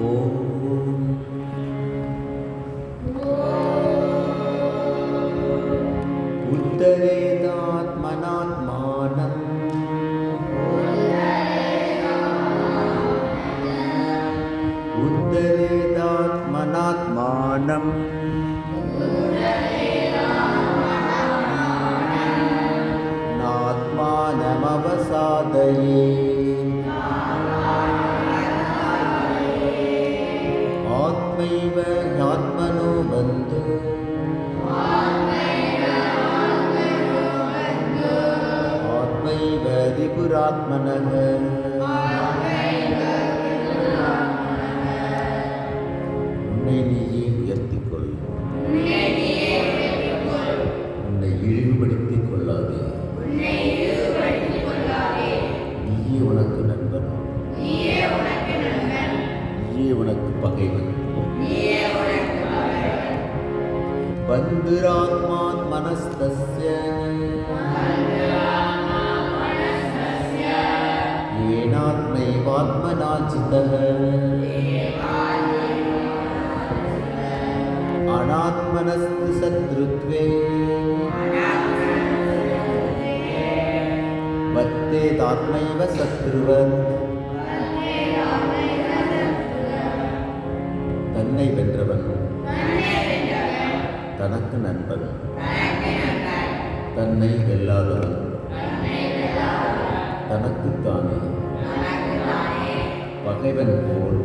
ஓம் உத்தரேதாத்மனாத்மானம் உத்தரேதாத்மனாத்மானம் நாத்மானமவசாதயே ஆத்மைவ ஆத்மனோ பந்து ஆத்மைவ ரிபுராத்மனः உன்னை நீயே உயர்த்திக் கொள், உன்னை இழிவுபடுத்திக் கொள்ளாதே. நீயே உனக்கு நண்பன், நீயே உனக்கு பகைவன். பந்துராத்மாத்மனஸ்தஸ்ய ஏனாத்மைவாத்மனா சிதः அநாத்மனஸ்து சத்ருத்வே வத்தேதாத்மைவ சத்ருவத். தன்னை வென்றவன் தனக்கு நண்பன், தன்னை வெல்லாதவன் தனக்குத்தானே பகைவன் போல்